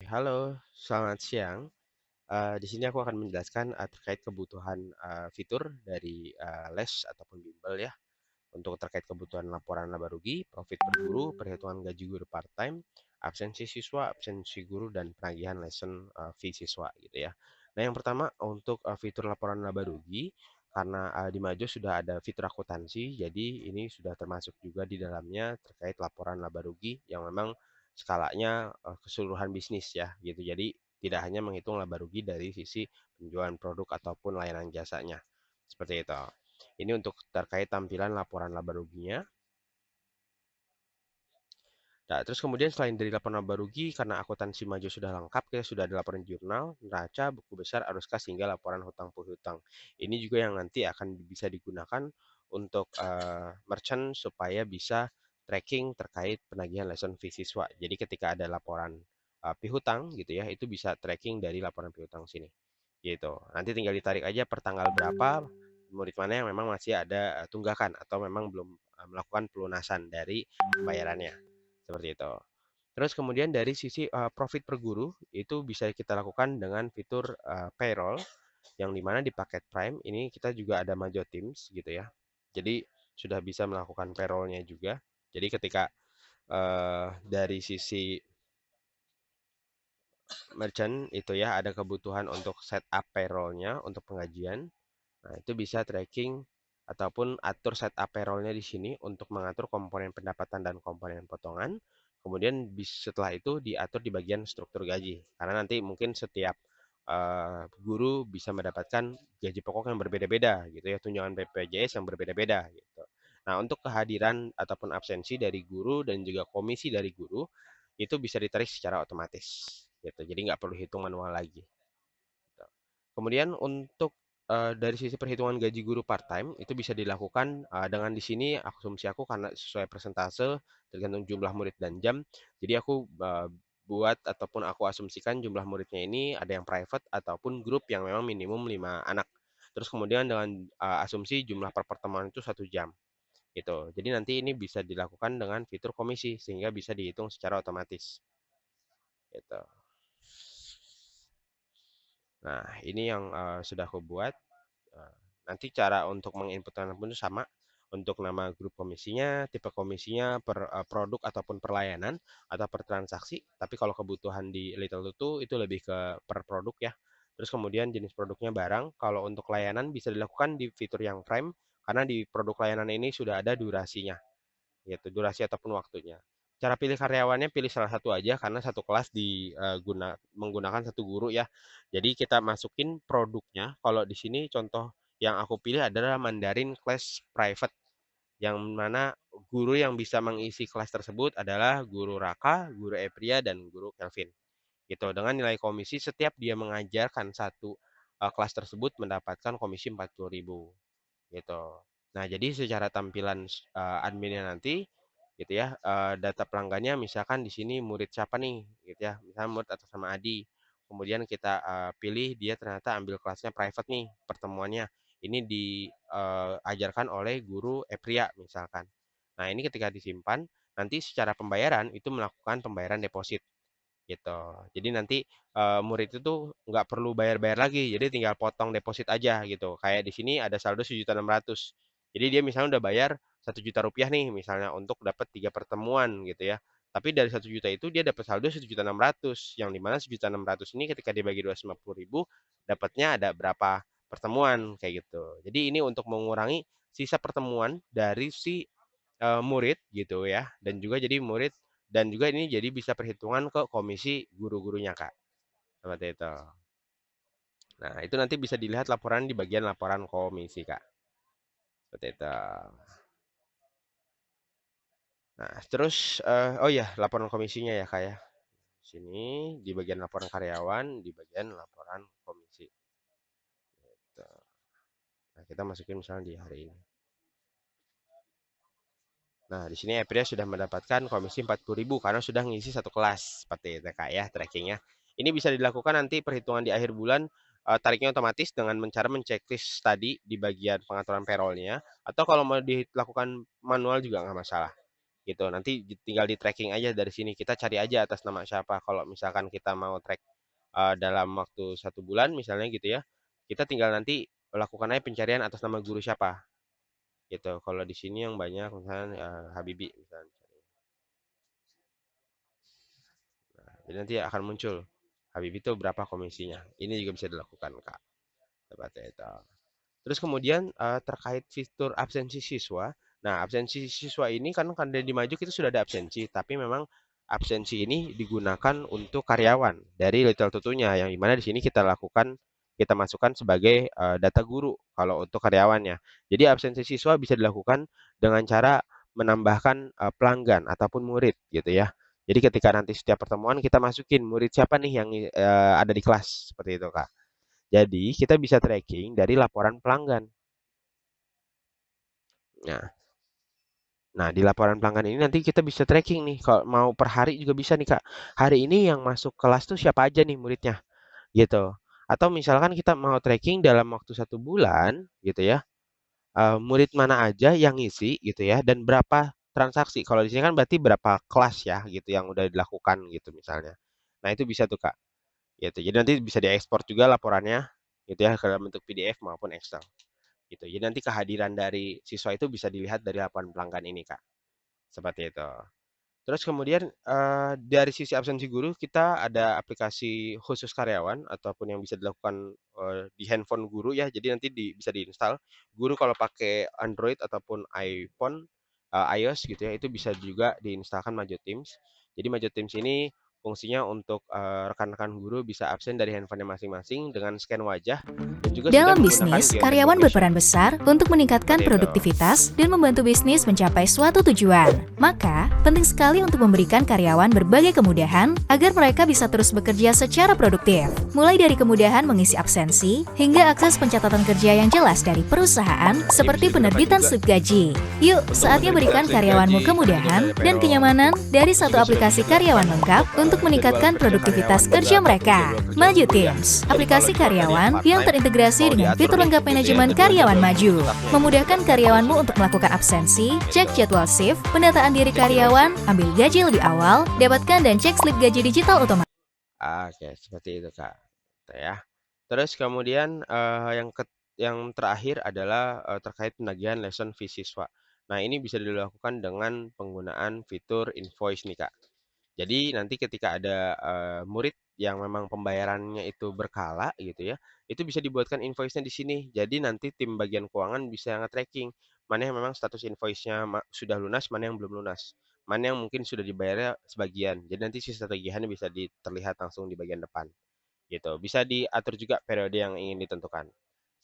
Halo, selamat siang. Di sini aku akan menjelaskan terkait kebutuhan fitur dari Les ataupun Bimbel ya. Untuk terkait kebutuhan laporan laba rugi, profit per guru, perhitungan gaji guru part-time, absensi siswa, absensi guru, dan penagihan lesson fee siswa gitu ya. Nah, yang pertama untuk fitur laporan laba rugi, karena di Majo sudah ada fitur akuntansi, jadi ini sudah termasuk juga di dalamnya terkait laporan laba rugi yang memang skalanya keseluruhan bisnis ya gitu. Jadi tidak hanya menghitung laba rugi dari sisi penjualan produk ataupun layanan jasanya. Seperti itu. Ini untuk terkait tampilan laporan laba ruginya. Nah, terus kemudian selain dari laporan laba rugi, karena akuntansi Majo sudah lengkap, kita sudah ada laporan jurnal, neraca, buku besar, arus kas, hingga laporan hutang piutang. Ini juga yang nanti akan bisa digunakan untuk merchant supaya bisa tracking terkait penagihan lesson fee siswa. Jadi ketika ada laporan piutang gitu ya, itu bisa tracking dari laporan piutang sini. Gitu. Nanti tinggal ditarik aja per tanggal berapa murid mana yang memang masih ada tunggakan atau memang belum melakukan pelunasan dari pembayarannya. Seperti itu. Terus kemudian dari sisi profit per guru itu bisa kita lakukan dengan fitur payroll yang dimana di paket Prime ini kita juga ada Majo Teams gitu ya. Jadi sudah bisa melakukan payrollnya juga. Jadi ketika dari sisi merchant itu ya ada kebutuhan untuk setup payrollnya untuk penggajian. Nah, itu bisa tracking ataupun atur setup payrollnya di sini untuk mengatur komponen pendapatan dan komponen potongan. Kemudian setelah itu diatur di bagian struktur gaji. Karena nanti mungkin setiap guru bisa mendapatkan gaji pokok yang berbeda-beda gitu ya, tunjangan BPJS yang berbeda-beda gitu. Nah, untuk kehadiran ataupun absensi dari guru dan juga komisi dari guru itu bisa ditarik secara otomatis gitu. Jadi nggak perlu hitung manual lagi. Gitu. Kemudian untuk dari sisi perhitungan gaji guru part-time itu bisa dilakukan dengan di sini asumsi aku karena sesuai persentase tergantung jumlah murid dan jam. Jadi aku buat ataupun aku asumsikan jumlah muridnya ini ada yang private ataupun grup yang memang minimum 5 anak. Terus kemudian dengan asumsi jumlah per pertemuan itu 1 jam gitu. Jadi nanti ini bisa dilakukan dengan fitur komisi sehingga bisa dihitung secara otomatis gitu. Nah, ini yang sudah aku buat. Nah, nanti cara untuk menginputkan pun sama untuk nama grup komisinya, tipe komisinya per produk ataupun per layanan atau per transaksi. Tapi kalau kebutuhan di Little Tutu itu lebih ke per produk ya. Terus kemudian jenis produknya barang. Kalau untuk layanan bisa dilakukan di fitur yang Prime karena di produk layanan ini sudah ada durasinya, yaitu durasi ataupun waktunya. Cara pilih karyawannya pilih salah satu aja karena satu kelas menggunakan satu guru ya. Jadi kita masukin produknya. Kalau di sini contoh yang aku pilih adalah Mandarin Class Private yang mana guru yang bisa mengisi kelas tersebut adalah guru Raka, guru Epria, dan guru Kelvin. Gitu. Dengan nilai komisi setiap dia mengajarkan satu kelas tersebut mendapatkan komisi 40.000 gitu. Nah, jadi secara tampilan adminnya nanti gitu ya, data pelanggannya misalkan di sini murid siapa nih gitu ya, misalnya murid atas nama Adi. Kemudian kita pilih dia ternyata ambil kelasnya private nih pertemuannya. Ini diajarkan oleh guru Epria misalkan. Nah, ini ketika disimpan, nanti secara pembayaran itu melakukan pembayaran deposit gitu. Jadi nanti murid itu tuh nggak perlu bayar-bayar lagi, jadi tinggal potong deposit aja gitu. Kayak di sini ada saldo 1.600.000. Jadi dia misalnya udah bayar 1 juta rupiah nih misalnya untuk dapat 3 pertemuan gitu ya. Tapi dari 1 juta itu dia dapat saldo 1.600.000, yang dimana 1.600.000 ini ketika dibagi 250.000 dapatnya ada berapa pertemuan kayak gitu. Jadi ini untuk mengurangi sisa pertemuan dari si murid gitu ya, dan juga jadi murid dan juga ini jadi bisa perhitungan ke komisi guru-gurunya, Kak. Seperti itu. Nah, itu nanti bisa dilihat laporan di bagian laporan komisi, Kak. Seperti itu. Nah, terus oh ya, laporan komisinya ya, Kak ya. Sini di bagian laporan karyawan, di bagian laporan komisi. Gitu. Nah, kita masukin misalnya di hari ini. Nah, di sini April sudah mendapatkan komisi 40.000 karena sudah ngisi satu kelas. Seperti itu Kak ya trackingnya. Ini bisa dilakukan nanti perhitungan di akhir bulan tariknya otomatis dengan cara menceklis tadi di bagian pengaturan payrollnya. Atau kalau mau dilakukan manual juga nggak masalah. gitu. Nanti tinggal di-tracking aja dari sini, kita cari aja atas nama siapa. Kalau misalkan kita mau track dalam waktu 1 bulan misalnya gitu ya, kita tinggal nanti lakukan aja pencarian atas nama guru siapa gitu. Kalau di sini yang banyak misalnya Habibi misalnya. Jadi nanti akan muncul Habibi itu berapa komisinya. Ini juga bisa dilakukan Kak. Seperti itu. Terus kemudian terkait fitur absensi siswa. Nah, absensi siswa ini kan dari di Maju kita sudah ada absensi, tapi memang absensi ini digunakan untuk karyawan dari Little Tutunya yang dimana di sini kita masukkan sebagai data guru kalau untuk karyawannya. Jadi absensi siswa bisa dilakukan dengan cara menambahkan pelanggan ataupun murid gitu ya. Jadi ketika nanti setiap pertemuan kita masukin murid siapa nih yang ada di kelas seperti itu Kak. Jadi kita bisa tracking dari laporan pelanggan. Nah, nah di laporan pelanggan ini nanti kita bisa tracking nih. Kalau mau per hari juga bisa nih Kak. Hari ini yang masuk kelas tuh siapa aja nih muridnya, gitu. Atau misalkan kita mau tracking dalam waktu 1 bulan, gitu ya. Murid mana aja yang ngisi, gitu ya, dan berapa transaksi. Kalau di sini kan berarti berapa kelas ya, gitu yang udah dilakukan, gitu misalnya. Nah itu bisa tuh Kak, gitu. Jadi nanti bisa diekspor juga laporannya, gitu ya, ke dalam bentuk PDF maupun Excel. Gitu. Jadi nanti kehadiran dari siswa itu bisa dilihat dari laporan pelanggan ini, Kak. Seperti itu. Terus kemudian dari sisi absensi guru kita ada aplikasi khusus karyawan ataupun yang bisa dilakukan di handphone guru ya. Jadi nanti bisa diinstal. Guru kalau pakai Android ataupun iPhone, iOS gitu ya, itu bisa juga diinstalkan Maju Teams. Jadi Maju Teams ini fungsinya untuk rekan-rekan guru bisa absen dari handphonenya masing-masing dengan scan wajah dan juga sudah Dalam menggunakan bisnis, geotab karyawan location. berperan besar untuk meningkatkan Seperti itu. produktivitas dan membantu bisnis mencapai suatu tujuan. Maka, penting sekali untuk memberikan karyawan berbagai kemudahan agar mereka bisa terus bekerja secara produktif. Mulai dari kemudahan mengisi absensi, hingga akses pencatatan kerja yang jelas dari perusahaan, Nah, ini bisa seperti digunakan penerbitan juga slip gaji. Yuk, untuk saatnya menerbitkan berikan slip karyawanmu gaji, kemudian kemudahan ada dan PO, kenyamanan dari itu satu juga sudah bisa aplikasi karyawan dilakukan lengkap untuk untuk jadwal meningkatkan kerja karyawan produktivitas juga kerja maupun mereka. jadwal kerja Maju guru ya. Teams, Jadi aplikasi kalau misalkan tadi yang karyawan part yang time terintegrasi mau dengan diatur fitur nih lengkap gitu ya manajemen karyawan jadwal-jadwal maju. staffnya itu juga Memudahkan gampang karyawanmu langsung untuk melakukan absensi, cek gitu. jadwal shift, pendataan diri Cek jadwal karyawan, shift. ambil gaji lebih awal, dapatkan dan cek slip gaji digital otomatis. Oke, seperti itu Kak. Gitu ya. Terus kemudian yang terakhir adalah terkait penagihan lesson fee siswa. Nah, ini bisa dilakukan dengan penggunaan fitur invoice nih Kak. Jadi nanti ketika ada murid yang memang pembayarannya itu berkala gitu ya, itu bisa dibuatkan invoice-nya di sini. Jadi nanti tim bagian keuangan bisa nge-tracking mana yang memang status invoice-nya sudah lunas, mana yang belum lunas. Mana yang mungkin sudah dibayarnya sebagian. Jadi nanti sisa tagihannya bisa terlihat langsung di bagian depan gitu. Bisa diatur juga periode yang ingin ditentukan.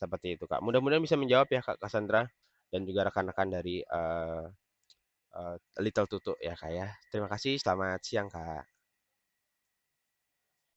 Seperti itu, Kak. Mudah-mudahan bisa menjawab ya Kak Cassandra dan juga rekan-rekan dari Little Tutu ya Kak ya. Terima kasih, selamat siang Kak.